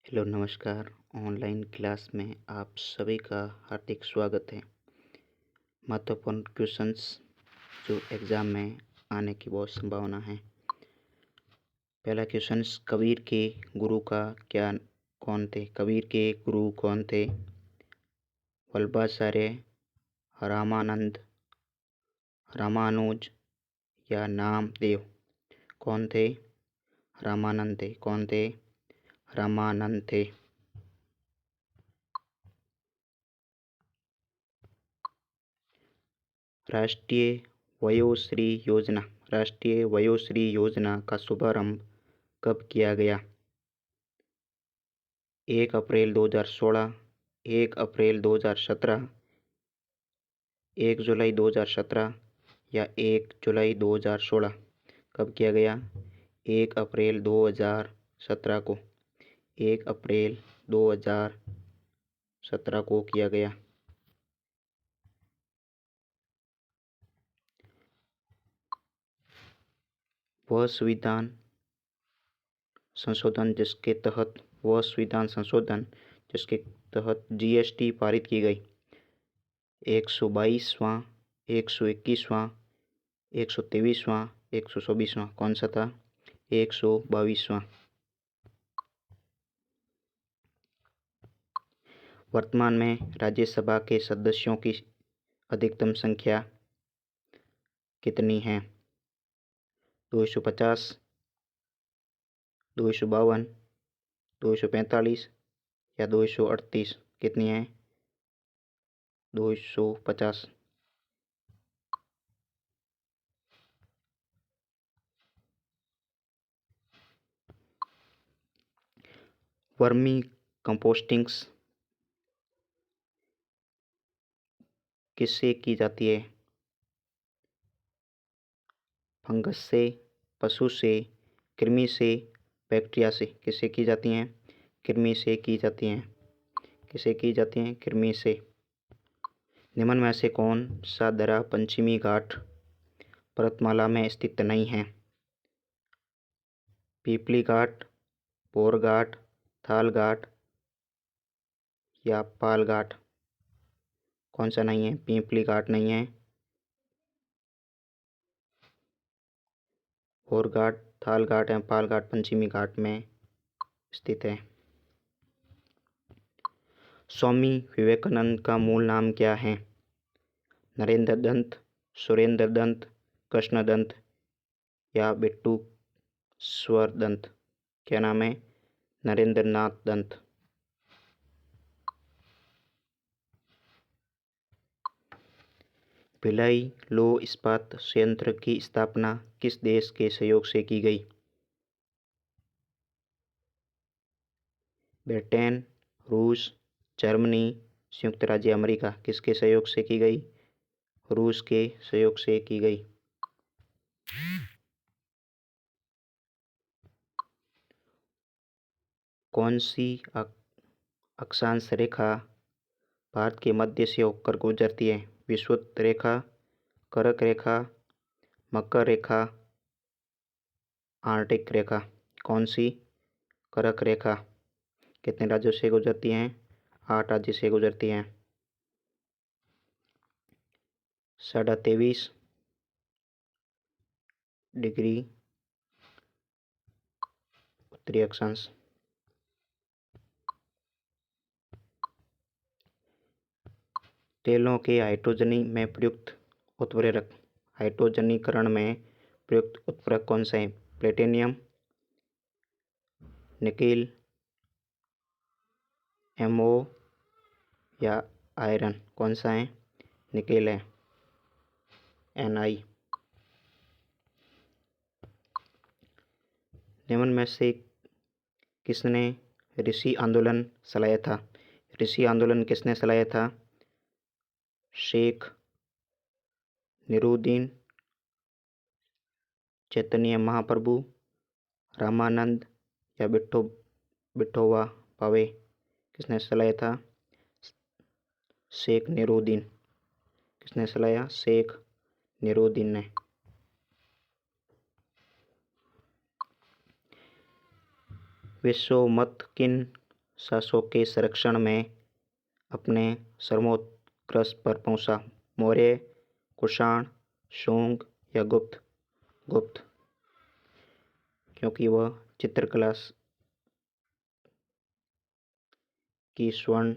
Hello नमस्कार। Online class में आप सभी का हार्दिक स्वागत है। महत्वपूर्ण क्वेश्चंस जो एग्ज़ाम में आने की बहुत संभावना है। पहला क्वेश्चंस, कबीर के गुरु का क्या कौन थे? कबीर के गुरु कौन थे? वल्लभाचार्य, रामानंद, रामानुज या नामदेव? कौन थे? रामानंद थे। कौन थे? रामानंद थे। राष्ट्रीय वयोश्री योजना राष्ट्रीय वयोश्री योजना का शुभारंभ कब किया गया? 1 अप्रैल 2016, 1 अप्रैल 2017, 1 जुलाई 2017 या 1 जुलाई 2016? कब किया गया? 1 अप्रैल 2017 को 1 अप्रैल 2017 को किया गया। वह संविधान संशोधन जिसके तहत जीएसटी पारित की गई। 122वां, 121वां, 123वां, 124वां? कौन सा था? 122वां। वर्तमान में राज्यसभा के सदस्यों की अधिकतम संख्या कितनी है? 250, 252, 245 या 238? कितनी है? 250। वर्मी कंपोस्टिंग किससे की जाती है? फंगस से, पशु से, कृमि से, बैक्टीरिया से? किससे की जाती हैं? कृमि से की जाती हैं। किससे की जाती हैं? कृमि से। निम्न में से कौन सा दर्रा पश्चिमी घाट पर्वतमाला में स्थित नहीं है? पीपली घाट, बोर घाट, थाल घाट या पाल घाट? कौन सा नहीं है? पीपली घाट नहीं है। बोर घाट, थाल घाट या पाल घाट पश्चिमी घाट में स्थित है। स्वामी विवेकानंद का मूल नाम क्या है? नरेंद्र दत्त, सुरेंद्र दत्त, कृष्ण दत्त या बिट्टू स्वर दत्त? क्या नाम है? नरेंद्र नाथ दत्त। भिलाई लौह इस्पात संयंत्र की स्थापना किस देश के सहयोग से की गई? ब्रिटेन, रूस, जर्मनी, संयुक्त राज्य अमेरिका? किसके सहयोग से की गई? रूस के सहयोग से की गई। कौन सी अक्षांश रेखा भारत के मध्य से होकर गुजरती है? विषुवत रेखा, कर्क रेखा, मकर रेखा, आर्कटिक रेखा? कौन सी? कर्क रेखा। कितने राज्यों से गुजरती हैं? 8 राज्य से गुजरती हैं। 23.5 डिग्री उत्तरी अक्षांश। तेलों के हाइड्रोजनीकरण में प्रयुक्त उत्प्रेरक कौन सा है? प्लेटिनम, निकेल, MO या आयरन? कौन सा है? निकेल है, Ni। निम्न में से किसने ऋषि आंदोलन चलाया था? ऋषि आंदोलन किसने चलाया था? शेख निरुद्दीन, चैतन्य महाप्रभु, रामानंद या विठोबा भावे? किसने चलाया था? शेख निरुद्दीन। किसने चलाया? शेख निरुद्दीन ने। विश्व मत किन शासकों के संरक्षण में अपने सर्वोत्कर्ष पर पहुंचा? मौर्य, कुषाण, शुंग या गुप्त? गुप्त, क्योंकि वह चित्रकला की स्वर्ण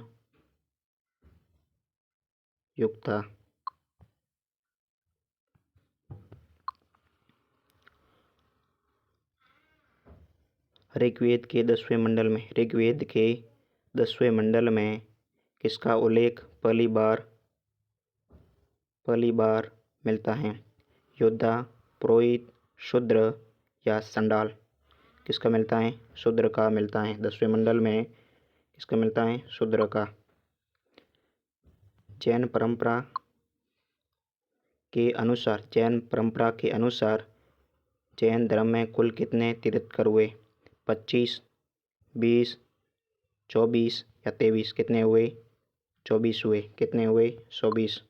युग था। ऋग्वेद के 10वें मंडल में, ऋग्वेद के 10वें मंडल में किसका उल्लेख पहली बार मिलता है? योद्धा, पुरोहित, शूद्र या संडाल? किसका मिलता है? शूद्र का मिलता है। 10वें मंडल में किसका मिलता है? शूद्र का। जैन परंपरा के अनुसार जैन धर्म में कुल कितने तीर्थंकर हुए? 25, 20, 24 या 23? कितने हुए? 24 हुए। कितने हुए? 24।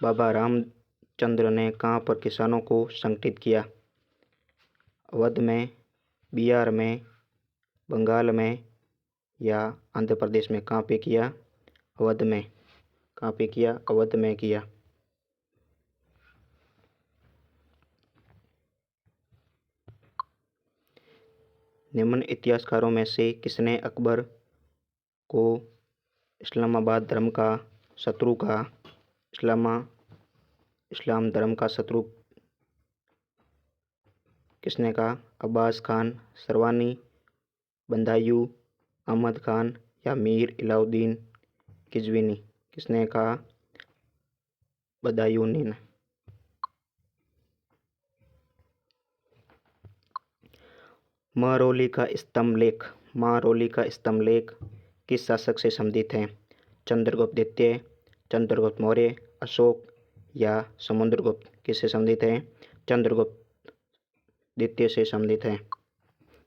बाबा रामचंद्र ने कहाँ पर किसानों को संगठित किया? अवध में, बिहार में, बंगाल में या आंध्र प्रदेश में? कहाँ पे किया? अवध में। कहाँ पे किया? अवध में किया। निम्न इतिहासकारों में से किसने अकबर को इस्लामाबाद धर्म का शत्रु कहा? इस्लाम धर्म का शत्रु किसने कहा? अब्बास खान, सरवानी, बदायूं, अहमद खान या मीर अलाउद्दीन खिलजी? किसने कहा? बदायूं ने। महरौली का स्तंभ लेख किस शासक से संबंधित है? चंद्रगुप्त द्वितीय, चंद्रगुप्त मौर्य, अशोक या समुद्रगुप्त? किससे संबंधित है? चंद्रगुप्त द्वितीय से संबंधित है,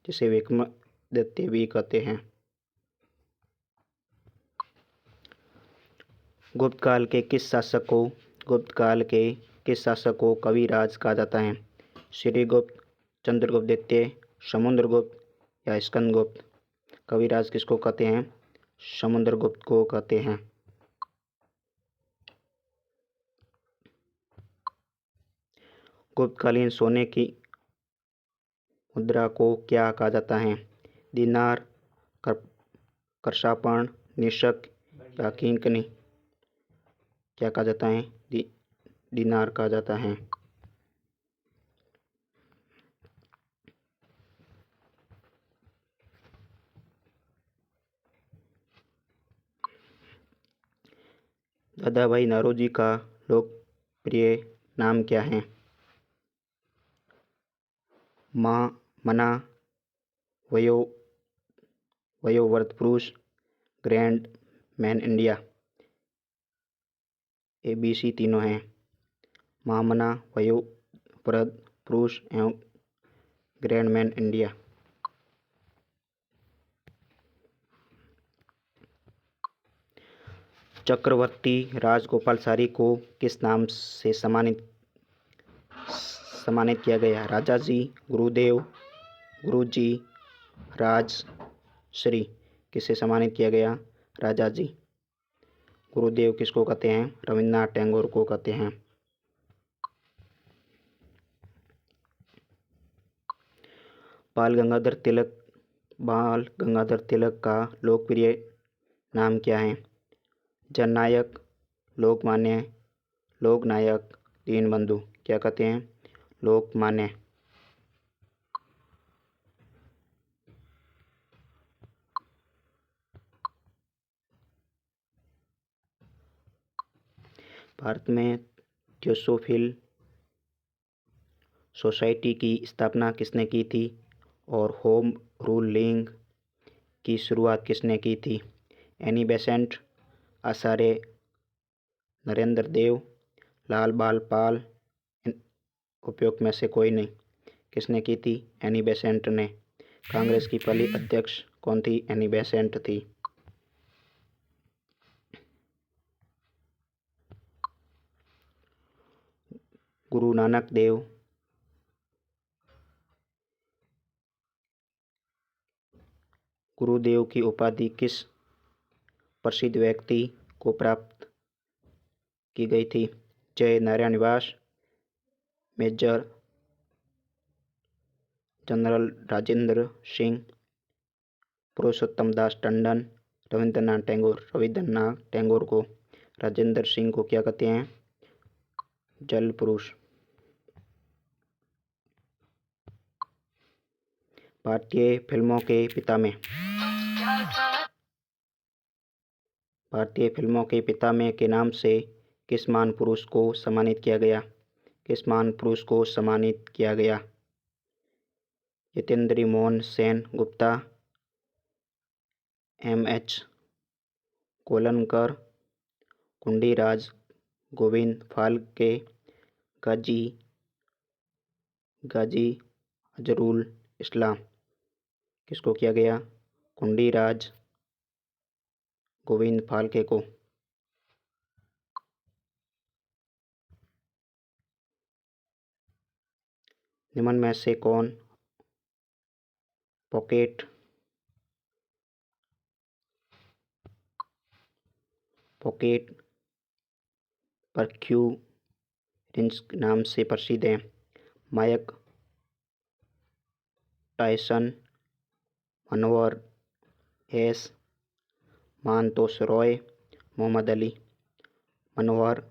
जिसे विक्रमादित्य भी कहते हैं। गुप्त काल के किस शासक को कविराज कहा जाता है? श्रीगुप्त, चंद्रगुप्त द्वितीय, समुद्रगुप्त या स्कंदगुप्त? कविराज किसको कहते हैं? समुद्रगुप्त को कहते हैं। गुप्तकालीन सोने की मुद्रा को क्या कहा जाता है? दीनार, करशापण, निशक या किंकनी? क्या कहा जाता है? दीनार कहा जाता है। दादाभाई नौरोजी का लोकप्रिय नाम क्या है? मना, वयोवृद्ध पुरुष, ग्रैंड मैन इंडिया? ABC तीनों हैं। महामना, वयोवृद्ध पुरुष एवं ग्रैंड मैन इंडिया। चक्रवर्ती राजगोपालाचारी को किस नाम से सम्मानित किया गया? राजाजी, गुरुदेव, गुरुजी, राजश्री? किससे सम्मानित किया गया? राजाजी। गुरुदेव किसको कहते हैं? रविन्द्रनाथ टैगोर को कहते हैं। बाल गंगाधर तिलक का लोकप्रिय नाम क्या है? जननायक, लोकमान्य, लोकनायक, दीनबंधु? क्या कहते हैं? लोकमान्य। भारत में थियोसोफिल सोसाइटी की स्थापना किसने की थी? और होम रूल लीग की शुरुआत किसने की थी? एनी बेसेंट, आचार्य नरेंद्र देव, लाल बाल पाल? उपयुक्त में से कोई नहीं। किसने की थी? एनी बेसेंट ने। कांग्रेस की पहली अध्यक्ष कौन थी? एनी बेसेंट थी। गुरु नानक देव गुरुदेव की उपाधि किस प्रसिद्ध व्यक्ति को प्राप्त की गई थी? जय नारायण व्यास, मेजर जनरल राजेंद्र सिंह, पुरुषोत्तम दास टंडन, रविंद्रनाथ टैगोर। रविंद्रनाथ टैगोर को, राजेंद्र सिंह को क्या कहते हैं? जल पुरुष। भारतीय फिल्मों के पिता में के नाम से किस महान पुरुष को सम्मानित किया गया? किस महान पुरुष को सम्मानित किया गया? यतेंद्र मोहन सेन गुप्ता, M.H. कोलनकर, कुंडीराज गोविंद फाल्के, गाजी अजरुल इस्लाम। किसको किया गया? कुंडीराज गोविंद फाल्के को। निम्न में से कौन पॉकेट परक्यूरेंस नाम से प्रसिद्ध है? माइक टायसन, मनोहर एस, मानतोष रॉय, मोहम्मद अली। मनोहर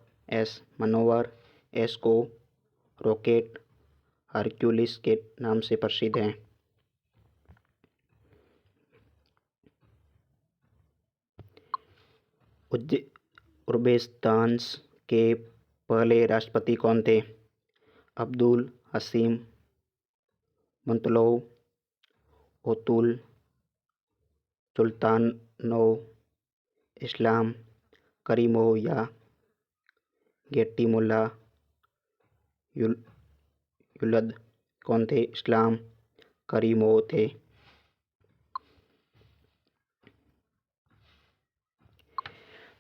एस को रॉकेट हरक्यूलिस के नाम से प्रसिद्ध है। उज़्बेकिस्तान के पहले राष्ट्रपति कौन थे? अब्दुल हसीम मुतल्लव, ओतुल सुल्तानोव, इस्लाम करीमोव या गेटीमुल्ला युल्द। कौन थे? इस्लाम करीमोव थे।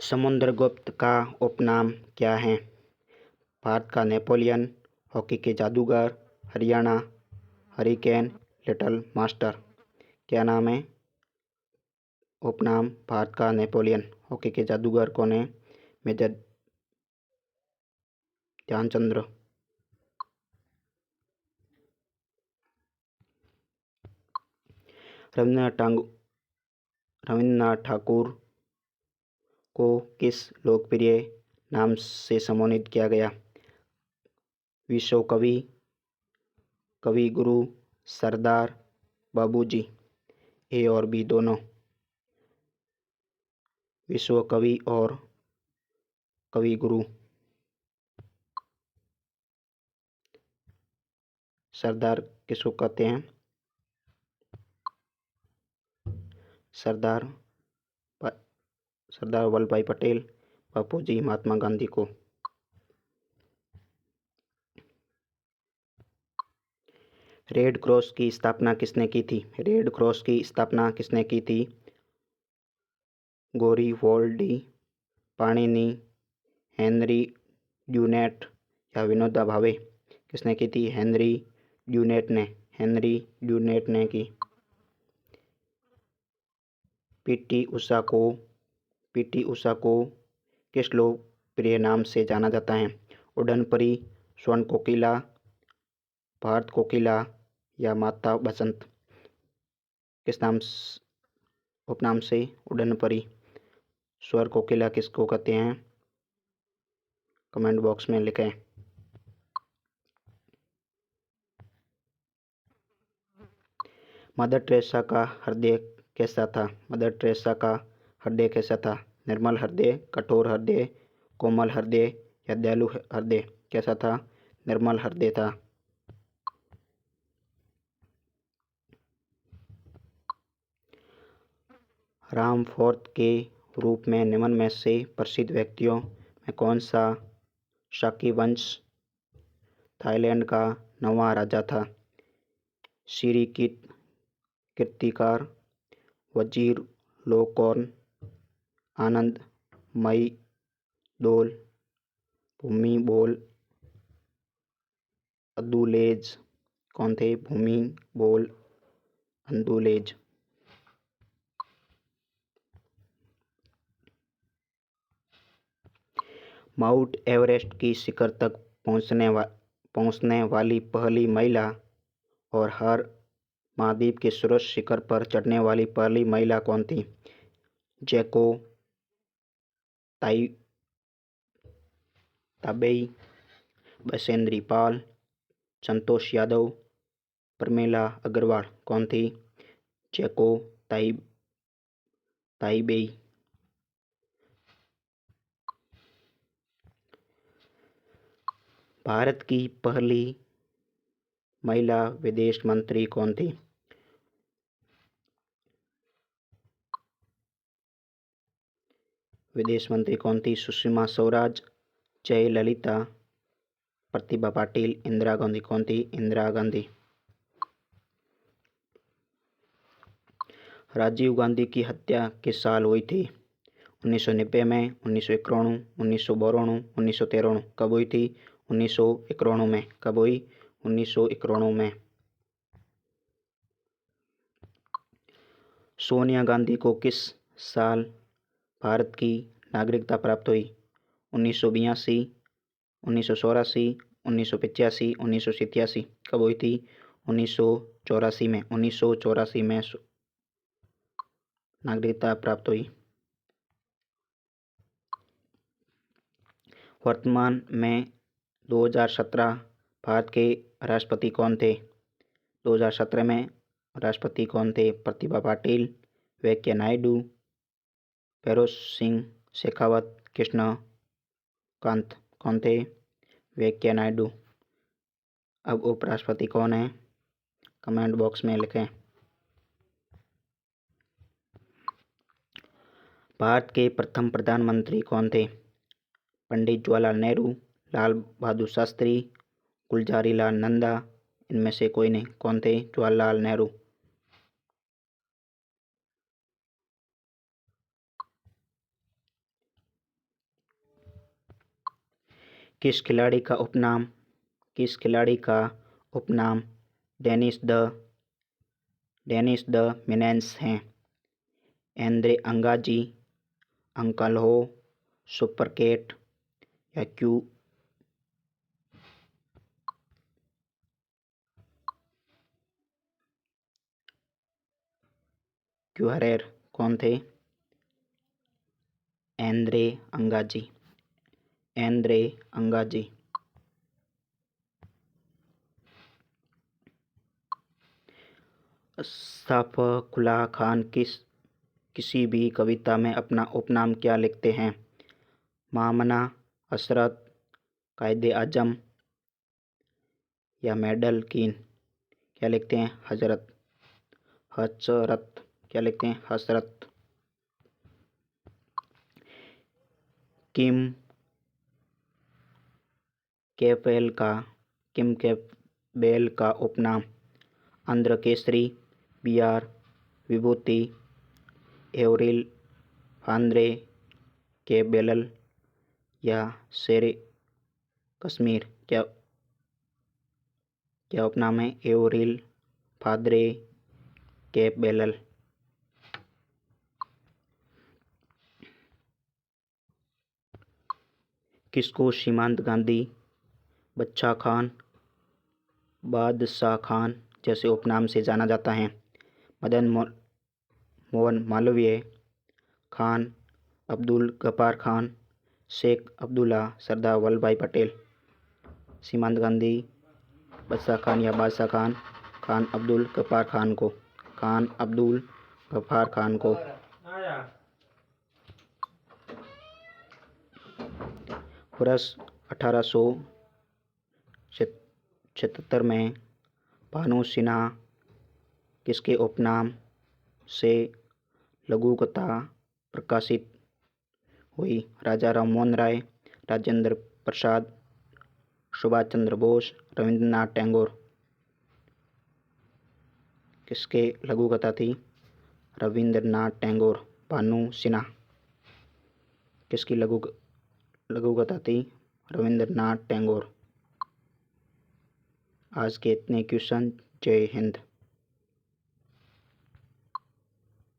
समुद्रगुप्त का उपनाम क्या है? भारत का नेपोलियन, हॉकी के जादूगर, हरियाणा हरिकेन, लिटिल मास्टर। क्या नाम है? उपनाम भारत का नेपोलियन। हॉकी के जादूगर कौन है? मेजर ध्यानचंद्र। रविन्द्रनाथ ठाकुर को किस लोकप्रिय नाम से सम्मानित किया गया? विश्व कवि, कवि गुरु, सरदार, बाबूजी। ए और बी दोनों। विश्व कवि और कवि गुरु। सरदार किसको कहते हैं? सरदार वल्लभ भाई पटेल, बापूजी महात्मा गांधी को। रेड क्रॉस की स्थापना किसने की थी? रेड क्रॉस की स्थापना किसने की थी? गोरिबोल्डी, पाणिनी, हेनरी ड्यूनेट या विनोबा भावे। किसने की थी? हेनरी ड्यूनेट ने की। पीटी उषा को किस लोकप्रिय नाम से जाना जाता है? उड़न परी, स्वर्ण कोकिला, भारत कोकिला या माता बसंत। किस नाम उपनाम से? उड़न परी। स्वर कोकिला किसको कहते हैं? कमेंट बॉक्स में लिखें। मदर टेरेसा का हृदय कैसा था? मदर टेरेसा का हृदय कैसा था? निर्मल हृदय, कठोर हृदय, कोमल हृदय या दयालु हृदय। कैसा था? निर्मल हृदय था। रामफोर्थ के रूप में निम्न में से प्रसिद्ध व्यक्तियों में कौन सा शाक्य वंश थाईलैंड का 9वां राजा था? कीर्तिकार, वजीर लोकॉर्न, आनंद मई दोल, भूमि बोल अदुलेज। कौन थे? भूमि बोल अदुलेज। माउंट एवरेस्ट की शिखर तक पहुंचने वाली पहली महिला और हर महाद्वीप के सर्वोच्च शिखर पर चढ़ने वाली पहली महिला कौन थी? जैको ताबेई, बछेंद्री पाल, संतोष यादव, प्रमिला अग्रवाल। कौन थी? जैको ताबेई। भारत की पहली महिला विदेश मंत्री कौन थी? विदेश मंत्री कौन थी? सुषमा स्वराज, जयललिता, प्रतिभा पाटिल, इंदिरा गांधी। कौन थी? इंदिरा गांधी। राजीव गांधी की हत्या किस साल हुई थी? 1990 में, 1991, 1992, 1993। कब हुई थी? 1991 में। कब हुई? 1991 में। सोनिया गांधी को किस साल भारत की नागरिकता प्राप्त हुई? 1982, 1984, 1985, 1987। कब हुई थी? 1984 में। 1984 में नागरिकता प्राप्त हुई। वर्तमान में 2017 भारत के राष्ट्रपति कौन थे? 2017 में राष्ट्रपति कौन थे? प्रतिभा पाटिल, वेंकैया नायडू, फिरोज सिंह शेखावत, कृष्ण कांत। कौन थे? वेंकैया नायडू। अब उपराष्ट्रपति कौन है? कमेंट बॉक्स में लिखें। भारत के प्रथम प्रधानमंत्री कौन थे? पंडित जवाहरलाल नेहरू, लाल बहादुर शास्त्री, गुलजारी लाल नंदा। इनमें से कोई नहीं। कौन थे? जवाहरलाल नेहरू। किस खिलाड़ी का उपनाम डेनिस द मीनेंस है? एंद्रे अंगाजी, अंकल हो, सुपर कैट या क्यूहरेर। कौन थे? एंद्रे अंगाजी। सैफुल्लाह खान किसी भी कविता में अपना उपनाम क्या लिखते हैं? मामना, हसरत, कायदे आजम या मेडल कीन। क्या लिखते हैं? हसरत। क्या लिखते हैं? हसरत। किम कैपबेल का उपनाम आंध्र केसरी, बीआर विभूति, एवरिल फांद्रे कैपबेल या शेरे कश्मीर। क्या उपनाम है? एवरिल फाद्रे कैपबेल। किसको सीमांत गांधी, बच्चा खान, बादशाह खान जैसे उपनाम से जाना जाता है? मदन मोहन मालवीय, खान अब्दुल गफ्फार खान, शेख अब्दुल्ला, सरदार वल्लभ भाई पटेल। सीमांत गांधी, बच्चा खान या बादशाह खान? खान अब्दुल गफ्फार खान को। वर्ष 1877 में भानु सिन्हा किसके उपनाम से लघुकथा प्रकाशित हुई? राजा राममोहन राय, राजेंद्र प्रसाद, सुभाष चंद्र बोस, रविंद्रनाथ टैगोर। किसके लघुकथा थी? रविंद्रनाथ टैगोर। भानु सिन्हा किसकी लघुकथा थी? रविंद्रनाथ टैगोर। आज के इतने क्वेश्चन। जय हिंद।